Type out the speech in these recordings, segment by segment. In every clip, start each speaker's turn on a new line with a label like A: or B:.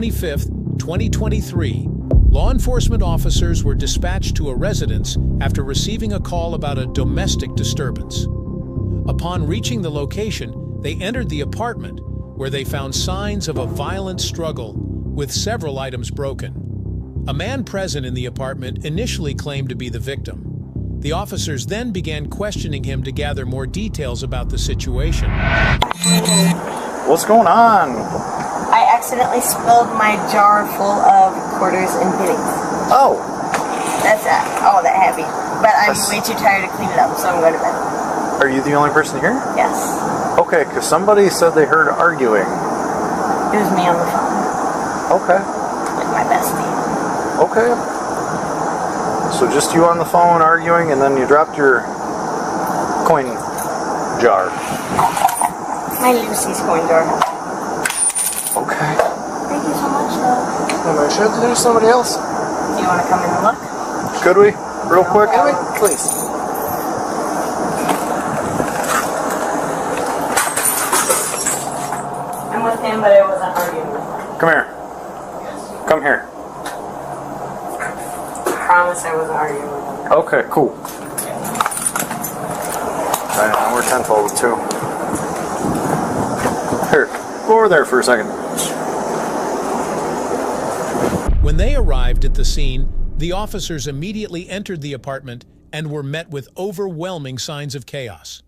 A: 25, 2023, law enforcement officers were dispatched to a residence after receiving a call about a domestic disturbance. Upon reaching the location, they entered the apartment, where they found signs of a violent struggle, with several items broken. A man present in the apartment initially claimed to be the victim. The officers then began questioning him to gather more details about the situation.
B: What's going on?
C: I accidentally spilled my jar full of quarters and pennies.
B: Oh.
C: That's all that heavy. But I'm way too tired to clean it up, so I'm going to bed.
B: Are you the only person here?
C: Yes.
B: Okay, because somebody said they heard arguing.
C: It was me on the phone.
B: Okay.
C: With my bestie.
B: Okay. So just you on the phone arguing, and then you dropped your coin jar.
C: My Lucy's coin jar.
B: Okay.
C: Thank you so much, though.
B: Am I sure that there's somebody else?
C: Do you want to come in and look?
B: Could we? Real quick?
C: Please. I'm with him, but I wasn't arguing with him.
B: Come here. Come here.
C: I promise I wasn't arguing with him.
B: Okay, cool. Right, we're tenfold too. Here, go over there for a second.
A: When they arrived at the scene, the officers immediately entered the apartment and were met with overwhelming signs of chaos.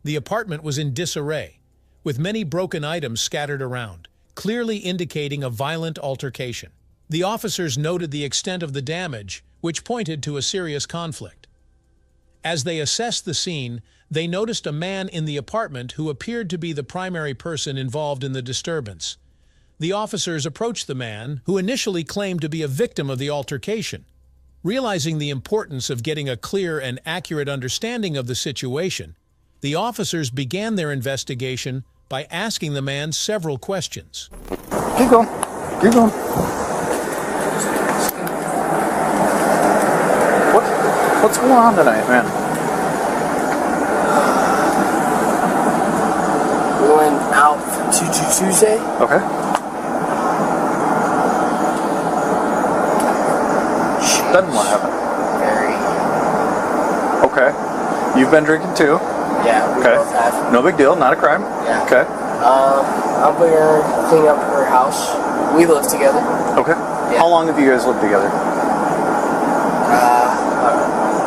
A: The apartment was in disarray, with many broken items scattered around, clearly indicating a violent altercation. The officers noted the extent of the damage, which pointed to a serious conflict. As they assessed the scene, they noticed a man in the apartment who appeared to be the primary person involved in the disturbance. The officers approached the man, who initially claimed to be a victim of the altercation. Realizing the importance of getting a clear and accurate understanding of the situation, the officers began their investigation by asking the man several questions.
B: Keep going. Keep going. What's going on tonight, man?
D: We went out for Tuesday.
B: Okay. Then what happened?
D: Very.
B: Okay. You've been drinking too?
D: Yeah, we both
B: Okay.
D: have.
B: No big deal, not a crime?
D: Yeah.
B: Okay.
D: I'm gonna clean up her house. We live together.
B: Okay.
D: Yeah.
B: How long have you guys lived together?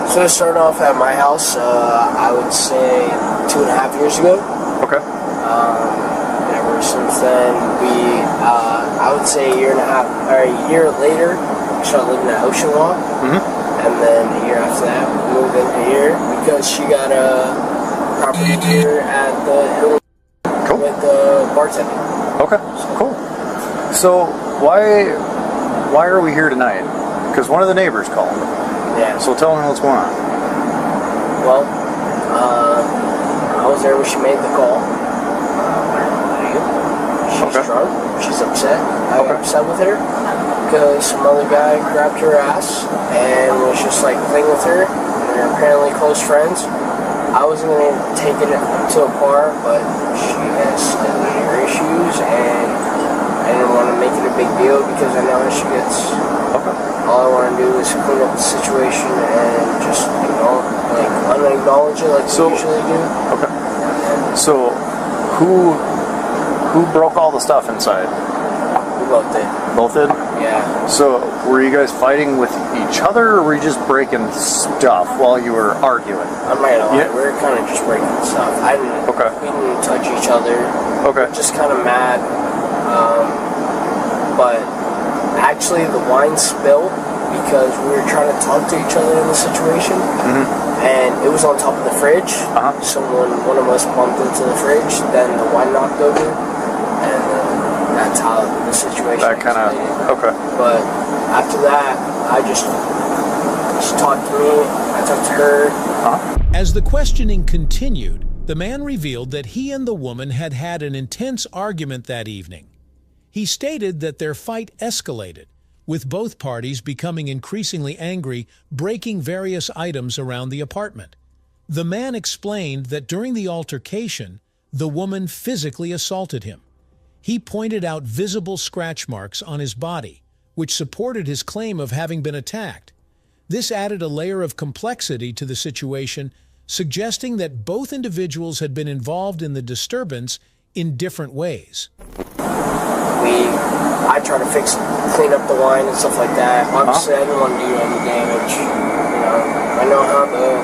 D: So I started off at my house, I would say 2.5 years ago.
B: Okay.
D: And ever since then, I would say a year later, we started living at Ocean Walk.
B: Mm-hmm.
D: And then a year after that, we moved into here because she got a property here at the Hill with the bartender.
B: Okay, cool. So why are we here tonight? Because one of the neighbors called.
D: Yeah.
B: So tell them what's going on.
D: Well, I was there when she made the call. She's drunk. She's upset. I got upset with her because some other guy grabbed her ass and was just like playing with her. And they're apparently close friends. I wasn't going to take it to a bar, but she has her issues, and I didn't want to make it a big deal because I know how she gets. All I want to do is clean up the situation and just unacknowledge it like we usually do.
B: Okay. So who broke all the stuff inside?
D: We both did.
B: Both did?
D: Yeah.
B: So were you guys fighting with each other, or were you just breaking stuff while you were arguing?
D: I'm not gonna lie, we were kind of just breaking stuff. We didn't touch each other.
B: Okay.
D: Just kind of mad. But actually the wine spilled because we were trying to talk to each other in the situation.
B: Mm-hmm.
D: And it was on top of the fridge.
B: Uh-huh.
D: One of us bumped into the fridge, then the wine knocked over, and that's how the situation
B: That kind of, okay.
D: But after that, she talked to me, I talked to her.
B: Uh-huh.
A: As the questioning continued, the man revealed that he and the woman had had an intense argument that evening. He stated that their fight escalated, with both parties becoming increasingly angry, breaking various items around the apartment. The man explained that during the altercation, the woman physically assaulted him. He pointed out visible scratch marks on his body, which supported his claim of having been attacked. This added a layer of complexity to the situation, suggesting that both individuals had been involved in the disturbance in different ways.
D: I try to clean up the wine and stuff like that. Obviously, I didn't want to do any damage. You know, I know how the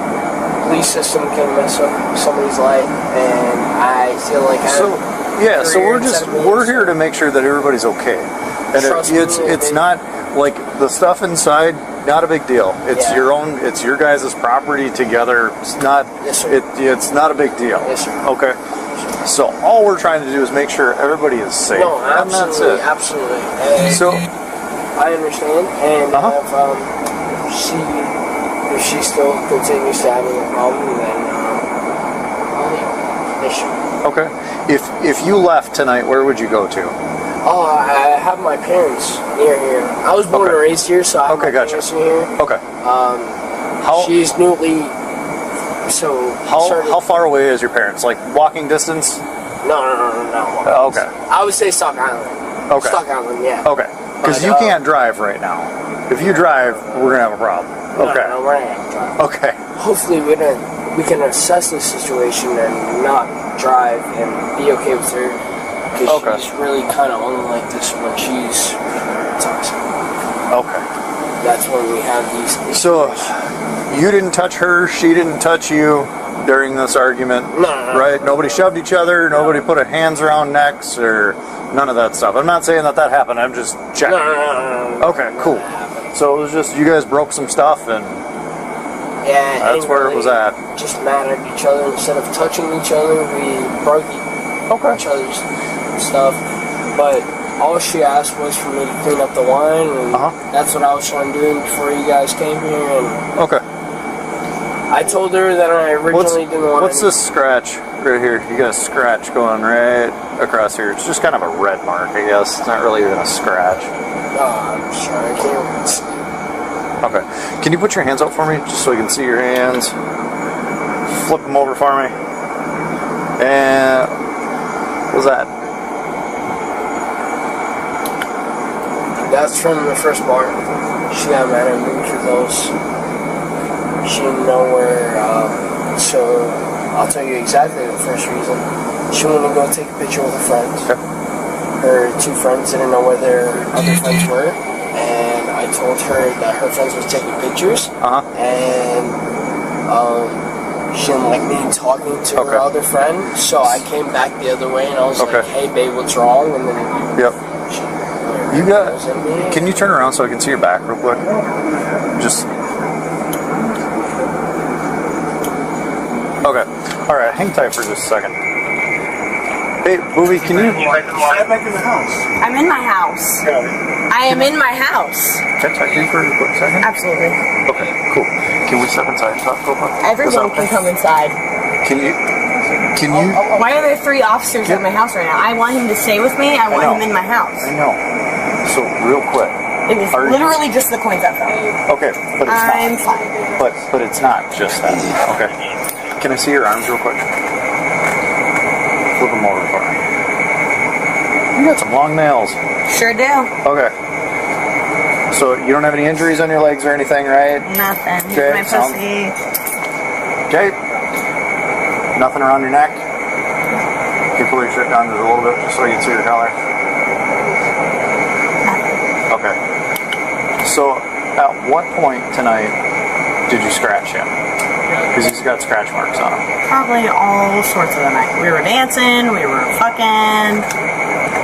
D: police system can mess up somebody's life, and I feel like
B: so we're here to make sure that everybody's okay. And it's not like the stuff inside. Not a big deal. It's your own. It's your guys' property together. It's not.
D: Yes, sir.
B: It's not a big deal.
D: Yes, sir.
B: Okay. So all we're trying to do is make sure everybody is safe.
D: No, absolutely, absolutely. And
B: so
D: I understand, and if she still continues to have a problem, then I'll leave. Issue.
B: Okay. If you left tonight, where would you go to?
D: Oh, I have my parents near here. I was born and raised here, so I have my parents near here.
B: Okay.
D: She's newly. So
B: how far away is your parents? Like walking distance?
D: No.
B: Okay.
D: I would say Stock Island.
B: Okay.
D: Stock Island, yeah.
B: Okay. Because you can't drive right now. If you drive, we're gonna have a problem. Okay.
D: No, we're not gonna drive.
B: Okay.
D: Hopefully, we can assess the situation and not drive and be okay with her. Because she's really kind of only like this when she's toxic.
B: Okay.
D: That's when we have these issues.
B: So, you didn't touch her, she didn't touch you during this argument?
D: No.
B: Right? Nobody shoved each other, nobody put hands around necks, or none of that stuff. I'm not saying that happened, I'm just checking.
D: No.
B: Okay, cool. So it was just, you guys broke some stuff, and that's where it was at.
D: Just mad at each other. Instead of touching each other, we broke each other's stuff. But all she asked was for me to clean up the wine, and that's what I was trying to do before you guys came here. And
B: okay.
D: I told her that I originally didn't want.
B: What's this scratch right here? You got a scratch going right across here. It's just kind of a red mark, I guess. It's not really even a scratch.
D: I'm sorry, I can't see.
B: Okay. Can you put your hands up for me, just so I can see your hands? Flip them over for me. And what was that?
D: That's from the first bar. She got mad at me because she didn't know where, so I'll tell you exactly the first reason. She wanted to go take a picture with her friends.
B: Okay.
D: Her two friends didn't know where their other friends were, and I told her that her friends was taking pictures, and she didn't like me talking to her other friend, so I came back the other way, and I was like, hey babe, what's wrong? And then
B: can you turn around so I can see your back real quick? Just. Okay. Alright, hang tight for just a second. Hey, Booby, can you get back in the house?
C: I'm in my house. I am in my house.
B: Can I talk to you for a quick second?
C: Absolutely.
B: Okay, cool. Can we step inside and talk real quick?
C: Everyone can come inside.
B: Can you?
C: Why are there 3 officers at my house right now? I want him to stay with me. I want him in my house.
B: I know. So, real quick.
C: It was literally just the coins I found.
B: Okay, but it's not.
C: I'm fine.
B: But it's not just that. Okay. Can I see your arms real quick? Flip them over for me. You got some long nails.
C: Sure do.
B: Okay. So you don't have any injuries on your legs or anything, right?
C: Nothing.
B: Okay.
C: My pussy.
B: Okay. Nothing around your neck? Can you pull your shirt down just a little bit just so you can see your collar? Okay. So at what point tonight did you scratch him? Because he's got scratch marks on him.
C: Probably all sorts of the night. We were dancing, we were fucking.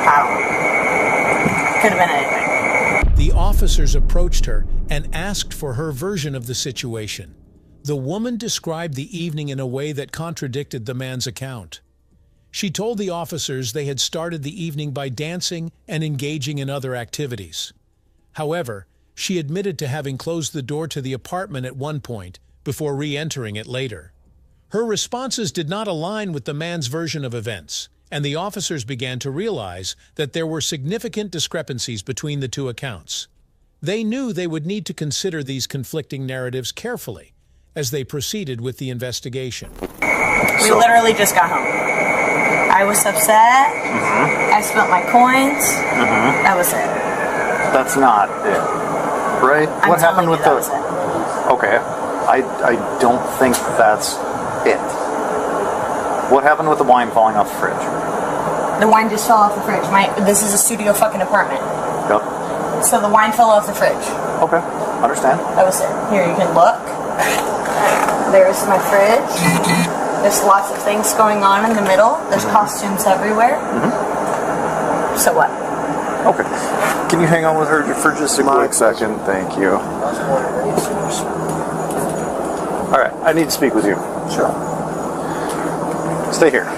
C: I don't know. Could have been anything.
A: The officers approached her and asked for her version of the situation. The woman described the evening in a way that contradicted the man's account. She told the officers they had started the evening by dancing and engaging in other activities. However, she admitted to having closed the door to the apartment at one point before re-entering it later. Her responses did not align with the man's version of events, and the officers began to realize that there were significant discrepancies between the two accounts. They knew they would need to consider these conflicting narratives carefully as they proceeded with the investigation.
C: We literally just got home. I I was upset. I spent my coins. That was it.
B: That's not it, right? What happened with the? Okay, I don't think that's it. What happened with the wine falling off the fridge?
C: The wine just fell off the fridge. This is a studio fucking apartment.
B: Yep.
C: So the wine fell off the fridge.
B: Okay, understand.
C: That was it. Here, you can look. There's my fridge. There's lots of things going on in the middle. There's costumes everywhere. So what?
B: Okay. Can you hang on with her for just a quick second? Thank you. All right, I need to speak with you. Sure. Stay here.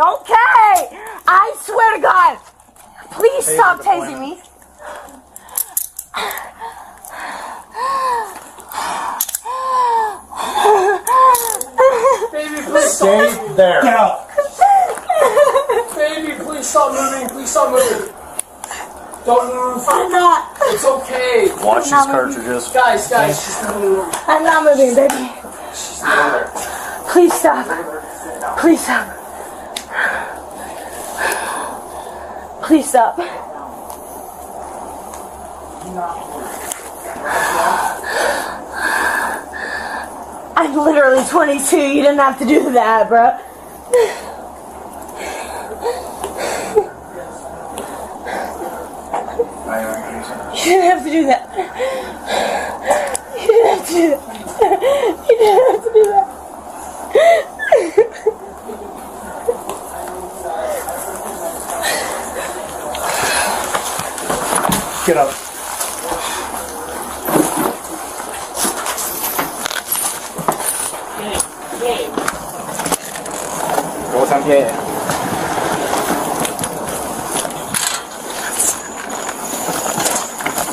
C: Okay. I swear to God. Please stop tasing me.
D: Baby, please
B: Stay there.
D: Get out. Baby, please stop moving. Please stop moving. Don't move.
C: I'm not.
D: It's okay.
B: Watch these cartridges.
D: Guys, she's not moving.
C: I'm not moving, baby.
D: She's not there.
C: Please stop. Please stop. Please stop. I'm literally 22. You didn't have to do that, bro. You didn't have to do that. You didn't have to do that. You didn't have to do that.
B: Get up. What's up? Yeah.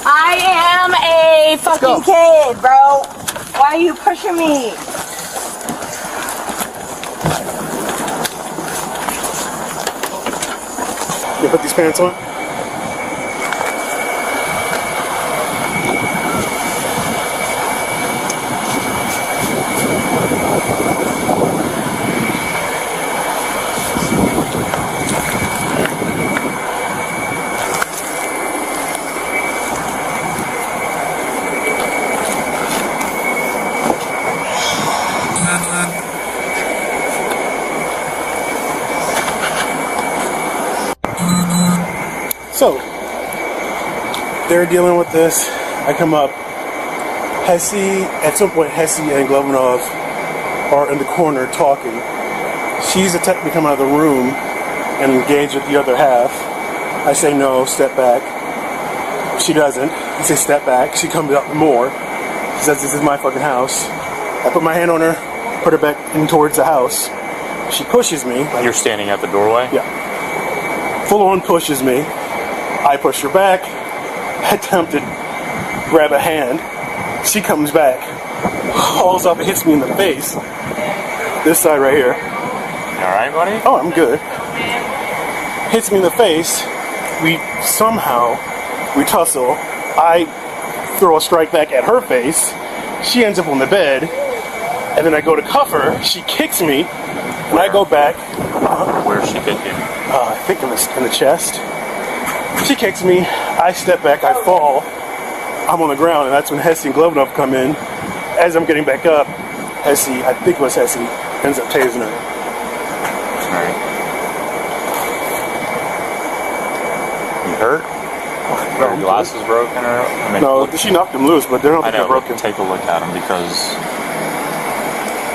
C: I am a fucking kid, bro. Why are you pushing me?
E: You put these pants on? So, they're dealing with this. I come up. At some point, Hesse and Glovanov are in the corner talking. She's attempting to come out of the room and engage with the other half. I say no, step back. She doesn't. I say step back. She comes up more. She says, this is my fucking house. I put my hand on her, put her back in towards the house. She pushes me.
F: You're standing at the doorway?
E: Yeah. Full on pushes me. I push her back, attempt to grab a hand. She comes back, hauls up and hits me in the face. This side right here.
F: You alright, buddy?
E: Oh, I'm good. Hits me in the face. We tussle. I throw a strike back at her face. She ends up on the bed. And then I go to cuff her. She kicks me. And I go back.
F: Where's she kicking?
E: I think in the chest. She kicks me, I step back, I fall, I'm on the ground, and that's when Hesse and Glovanov come in. As I'm getting back up, Hesse, I think it was Hesse, ends up tasing her.
F: Alright. You hurt? Are your glasses broken? Or, I mean,
E: no, she knocked them loose, but they're not broken.
F: Take a look at them because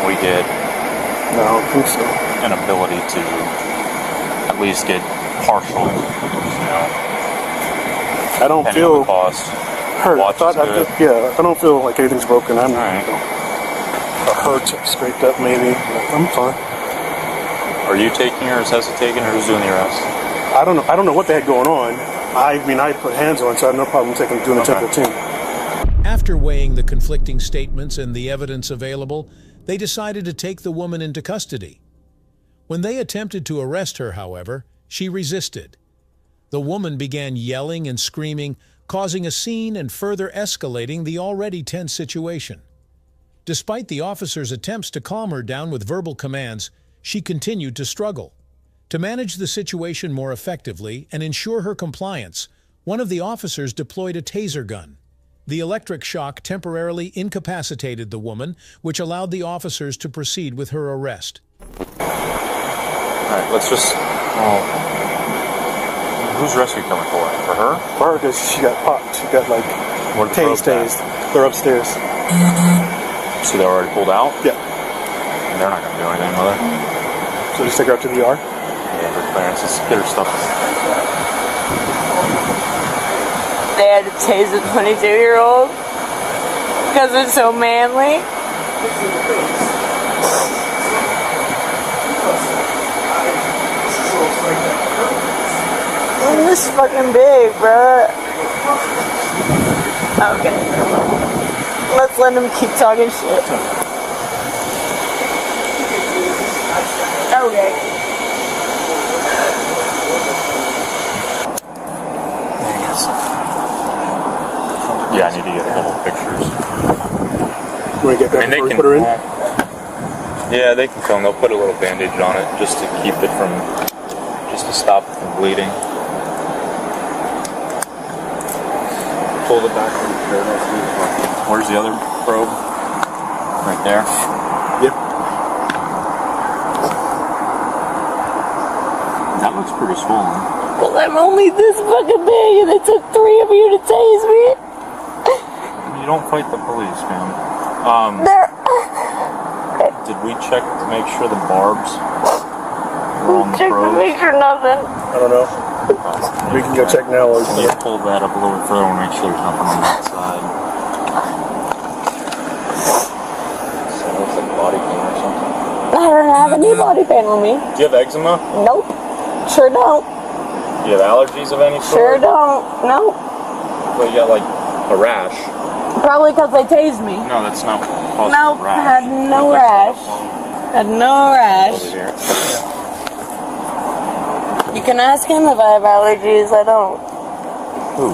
F: we get
E: no, I don't think so.
F: An ability to at least get partial, you know.
E: I don't feel hurt. I don't feel like anything's broken. I'm hurt, scraped up maybe. I'm fine.
F: Are you taking her? Is Hesse taking her? Who's doing the arrest?
E: I don't know. I don't know what they had going on. I mean, I put hands on, so I have no problem doing a temple team.
A: After weighing the conflicting statements and the evidence available, they decided to take the woman into custody. When they attempted to arrest her, however, she resisted. The woman began yelling and screaming, causing a scene and further escalating the already tense situation. Despite the officers' attempts to calm her down with verbal commands, she continued to struggle. To manage the situation more effectively and ensure her compliance, one of the officers deployed a taser gun. The electric shock temporarily incapacitated the woman, which allowed the officers to proceed with her arrest.
F: Alright, let's just... whose rescue coming for? For her?
E: For her, because she got popped. She got, like, tased. They're upstairs.
F: So they're already pulled out?
E: Yeah.
F: And they're not going to do anything with her?
E: So just take her up to the ER?
F: Yeah, for clearance. Let's get her stuff.
C: They had to tase a 22-year-old because it's so manly. This is fucking big, bruh. Okay. Let's let him keep talking shit. Okay.
F: Yeah, I need to get a couple pictures.
E: You want to get that before we put her in?
F: Yeah, they can come. They'll put a little bandage on it just to keep it from, just to stop it from bleeding. Pull the back from the chair. Where's the other probe? Right there.
E: Yep.
F: That looks pretty swollen.
C: Well, I'm only this fucking big and it took 3 of you to tase me.
F: You don't fight the police, man. Did we check to make sure the barbs were on the
C: Check to
F: probe?
C: make sure nothing.
E: I don't know. We can go check now.
F: Yeah, pull that up a little bit further and make sure there's nothing on that side. So it looks like body pain or something.
C: I don't have any body pain on me.
F: Do you have eczema?
C: Nope. Sure don't.
F: Do you have allergies of any sort?
C: Sure don't. Nope.
F: Well, you got like a rash.
C: Probably because they tased me.
F: No, that's not causing
C: Nope.
F: a rash.
C: Had no rash. Had no rash.
F: Over here.
C: You can ask him if I have allergies. I don't.
F: Who?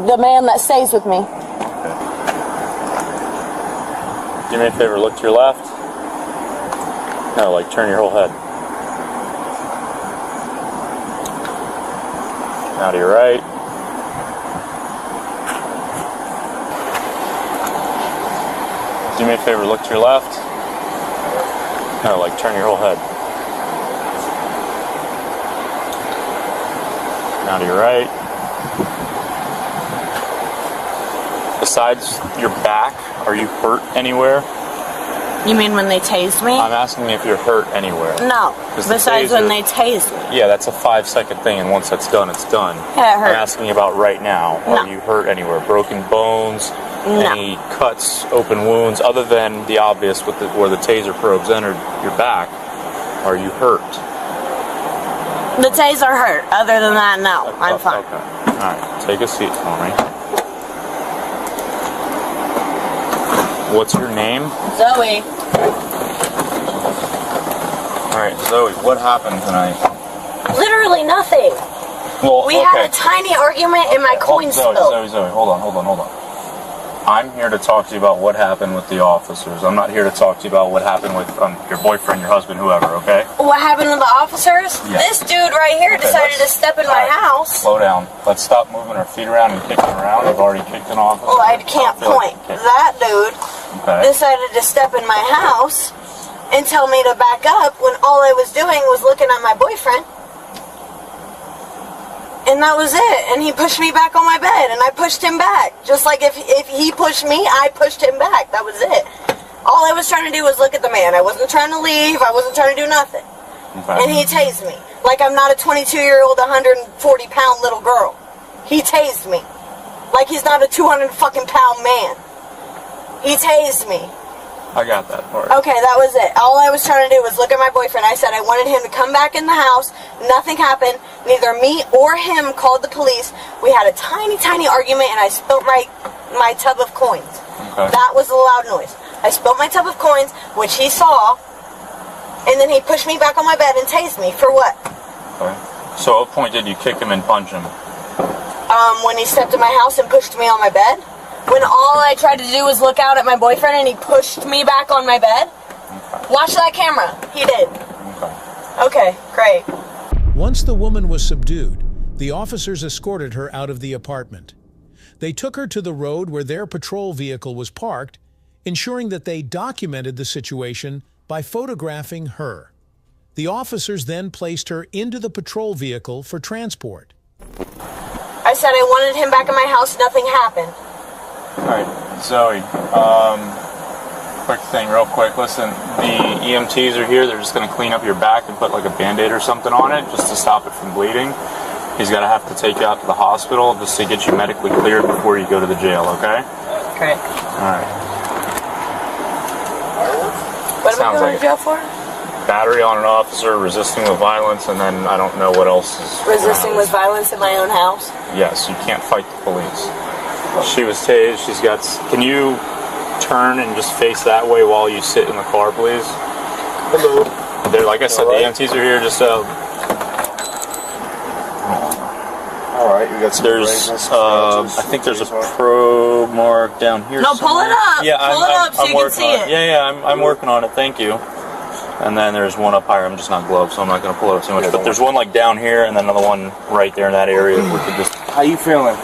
C: The man that stays with me.
F: Okay. Do me a favor, look to your left. No, like turn your whole head. Now to your right. Do me a favor, look to your left. No, like turn your whole head. Now to your right. Besides your back, are you hurt anywhere?
C: You mean when they tased me?
F: I'm asking if you're hurt anywhere.
C: No. Besides when they tased me.
F: Yeah, that's a 5-second thing, and once that's done, it's done.
C: Yeah, it hurt.
F: I'm asking you about right now.
C: No.
F: Are you hurt anywhere? Broken bones?
C: No.
F: Any cuts, open wounds, other than the obvious with where the taser probes entered your back? Are you hurt?
C: The taser hurt. Other than that, no. I'm fine.
F: Okay. Alright, take a seat for me. What's your name?
C: Zoe.
F: Alright, Zoe, what happened tonight?
C: Literally nothing.
F: Well,
C: We had a tiny argument in my coin spill.
F: Zoe, hold on. I'm here to talk to you about what happened with the officers. I'm not here to talk to you about what happened with your boyfriend, your husband, whoever, okay?
C: What happened with the officers?
F: Yeah.
C: This dude right here decided to step in my house.
F: Slow down. Let's stop moving our feet around and kicking around. I've already kicked an officer.
C: Well, I can't point. That dude decided to step in my house and tell me to back up when all I was doing was looking at my boyfriend. And that was it. And he pushed me back on my bed, and I pushed him back. Just like if he pushed me, I pushed him back. That was it. All I was trying to do was look at the man. I wasn't trying to leave. I wasn't trying to do nothing.
F: Okay.
C: And he tased me. Like I'm not a 22-year-old, 140-pound little girl. He tased me. Like he's not a 200-fucking-pound man. He tased me.
F: I got that part.
C: Okay, that was it. All I was trying to do was look at my boyfriend. I said I wanted him to come back in the house. Nothing happened. Neither me or him called the police. We had a tiny, tiny argument, and I spilled my tub of coins.
F: Okay.
C: That was a loud noise. I spilled my tub of coins, which he saw, and then he pushed me back on my bed and tased me. For what?
F: Okay. So at what point did you kick him and punch him?
C: When he stepped in my house and pushed me on my bed. When all I tried to do was look out at my boyfriend and he pushed me back on my bed. Okay. Watch that camera. He did. Okay, great.
A: Once the woman was subdued, the officers escorted her out of the apartment. They took her to the road where their patrol vehicle was parked, ensuring that they documented the situation by photographing her. The officers then placed her into the patrol vehicle for transport.
C: I said I wanted him back in my house. Nothing happened.
F: All right, Zoe, quick thing, real quick. Listen, the EMTs are here. They're just going to clean up your back and put like a Band-Aid or something on it just to stop it from bleeding. He's going to have to take you out to the hospital just to get you medically cleared before you go to the jail, okay?
C: Okay.
F: All right.
C: What am I going to jail for?
F: Battery on an officer, resisting with violence, and then I don't know what else is.
C: Resisting with violence in my own house?
F: Yes, you can't fight the police. She was tased. She's got... Can you turn and just face that way while you sit in the car, please?
E: Hello.
F: They're, like I said, the EMTs are here. Just
B: all right, you got some.
F: there's I think there's a pro mark down here.
C: No, pull it up.
F: Yeah,
C: pull it up so you can see it.
F: Yeah, I'm working on it. Thank you. And then there's one up higher. I'm just not gloved, so I'm not going to pull it up too much. But there's one like down here, and then another one right there in that area. We could just.
E: How you feeling?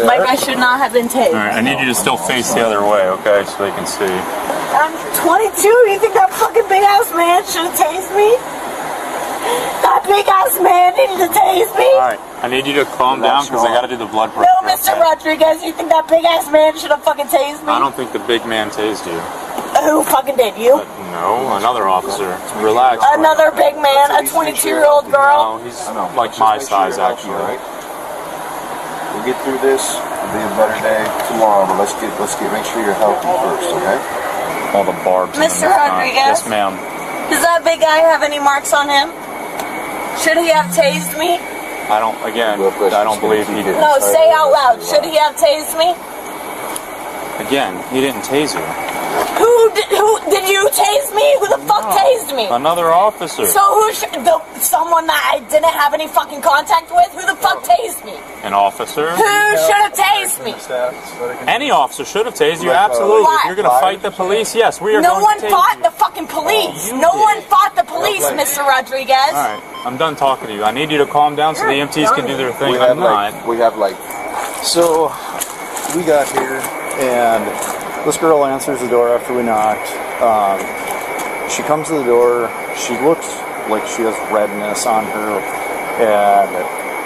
C: Like I should not have been tased.
F: All right, I need you to still face the other way, okay, so they can see.
C: I'm 22. You think that fucking big ass man should have tased me? That big ass man needed to tase me?
F: All right, I need you to calm down because I got to do the blood pressure.
C: No, Mr. Rodriguez, you think that big ass man should have fucking tased me?
F: I don't think the big man tased you.
C: Who fucking did? You?
F: No, another officer. Relax.
C: Another big man, a 22-year-old girl?
F: No, he's like my size, actually.
G: We'll get through this. It'll be a better day tomorrow, but let's make sure you're healthy first, okay?
F: All the barbs.
C: Mr. Rodriguez?
F: Yes, ma'am.
C: Does that big guy have any marks on him? Should he have tased me?
F: I don't believe he did.
C: No, say out loud. Should he have tased me?
F: Again, he didn't tase you.
C: Who did you tase me? Who the fuck tased me?
F: Another officer.
C: So someone that I didn't have any fucking contact with? Who the fuck tased me?
F: An officer.
C: Who should have tased me?
F: Any officer should have tased you, absolutely.
C: Why?
F: If you're going to fight the police, yes, we are
C: No
F: going
C: one
F: to tase
C: fought
F: you.
C: the fucking police.
F: You
C: No
F: did.
C: one fought the police, Mr. Rodriguez.
F: All right, I'm done talking to you. I need you to calm down so the EMTs can do their thing.
G: We
F: I'm
G: have
F: not.
B: So we got here, and this girl answers the door after we knocked. She comes to the door. She looks like she has redness on her, and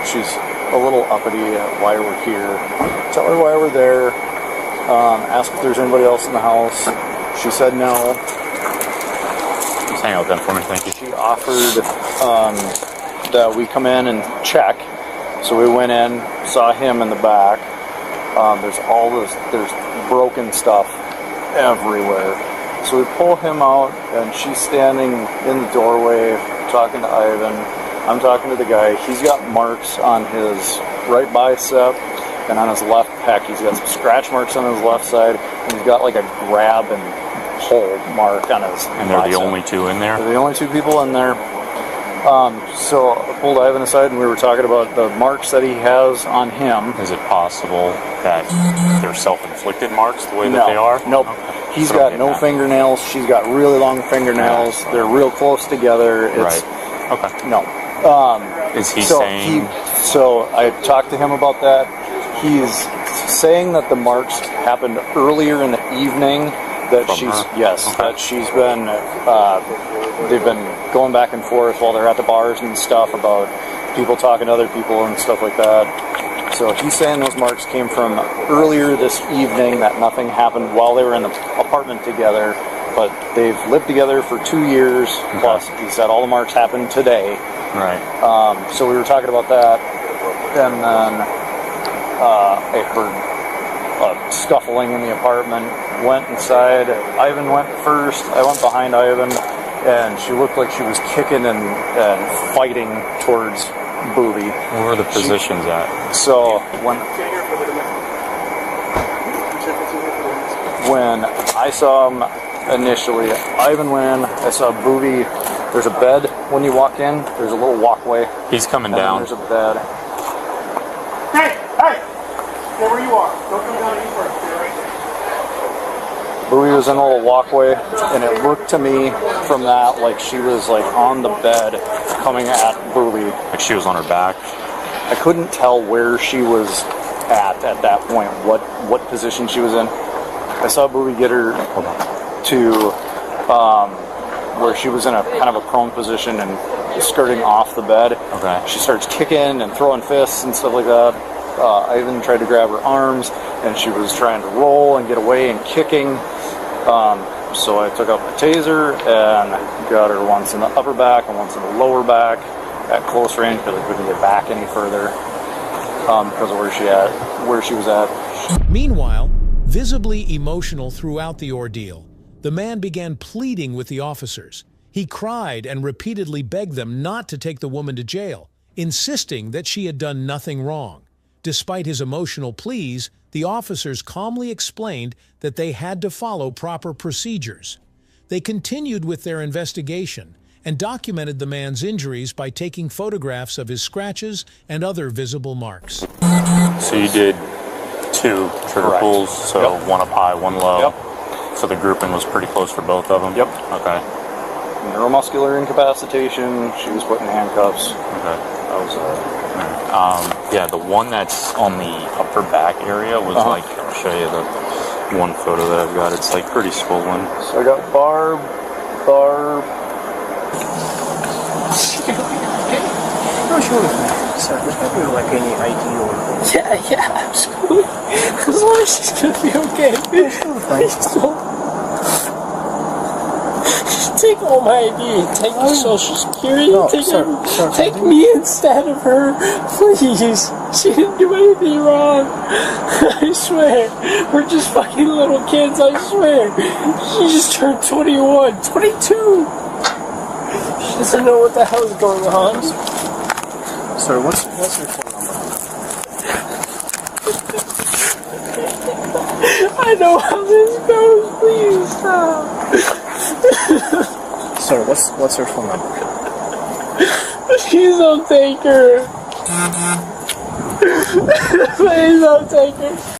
B: she's a little uppity at why we're here. Tell her why we're there. Ask if there's anybody else in the house. She said no.
F: Just hang out with them for me, thank you.
B: She offered that we come in and check. So we went in, saw him in the back. There's broken stuff everywhere. So we pull him out, and she's standing in the doorway talking to Ivan. I'm talking to the guy. He's got marks on his right bicep and on his left pec. He's got some scratch marks on his left side, and he's got like a grab and pull mark on his
F: And they're
B: bicep.
F: the only two in there?
B: They're the only two people in there. So I pulled Ivan aside, and we were talking about the marks that he has on him.
F: Is it possible that they're self-inflicted marks the way that they are?
B: Nope.
F: Okay.
B: He's
F: So
B: got no fingernails. She's got really long fingernails.
F: Yeah.
B: They're real close together. It's,
F: Right. Okay.
B: No.
F: Is he saying...
B: So I talked to him about that. He's saying that the marks happened earlier in the evening. That
F: From
B: she's
F: her?
B: yes,
F: Okay.
B: that she's been. They've been going back and forth while they're at the bars and stuff about people talking to other people and stuff like that. So he's saying those marks came from earlier this evening. That nothing happened while they were in the apartment together. But they've lived together for 2 years.
F: Okay.
B: Plus, he said all the marks happened today.
F: Right.
B: So we were talking about that, and then I heard scuffling in the apartment. Went inside. Ivan went first. I went behind Ivan, and she looked like she was kicking and fighting towards Booby.
F: Where are the positions at?
B: So when I saw him initially, Ivan went in, I saw Booby. There's a bed when you walk in. There's a little walkway.
F: He's coming down.
B: There's a bed.
E: Hey! Stay where you are. Don't come down any further. Stay right there.
B: Booby was in a little walkway, and it looked to me from that like she was like on the bed coming at Booby.
F: Like she was on her back.
B: I couldn't tell where she was at that point, what position she was in. I saw Booby get her to where she was in a kind of a prone position and skirting off the bed.
F: Okay.
B: She starts kicking and throwing fists and stuff like that. I even tried to grab her arms, and she was trying to roll and get away and kicking. So I took out my taser and got her once in the upper back and once in the lower back at close range because I couldn't get back any further because of where she was at.
A: Meanwhile, visibly emotional throughout the ordeal, the man began pleading with the officers. He cried and repeatedly begged them not to take the woman to jail, insisting that she had done nothing wrong. Despite his emotional pleas, the officers calmly explained that they had to follow proper procedures. They continued with their investigation and documented the man's injuries by taking photographs of his scratches and other visible marks.
F: So you did 2 trigger pulls, so one up high, one low.
B: Yep.
F: So the grouping was pretty close for both of them?
B: Yep.
F: Okay.
B: Neuromuscular incapacitation, she was put in handcuffs.
F: Okay.
B: That was
F: yeah, the one that's on the upper back area was like, I'll show you the one photo that I've got. It's like pretty swollen.
B: So I got Barb.
D: No, sure with me. So there's not really like any ID or... Yeah, absolutely. As long as she's gonna be okay. Just take all my ID, take the social security, take me instead of her, please. She didn't do anything wrong. I swear. We're just fucking little kids, I swear. She just turned 21, 22. She doesn't know what the hell is going on.
B: Sorry, what's your phone number?
D: I know how this goes, please stop.
B: Sorry, what's her phone number?
D: Please don't take her. Please don't take her.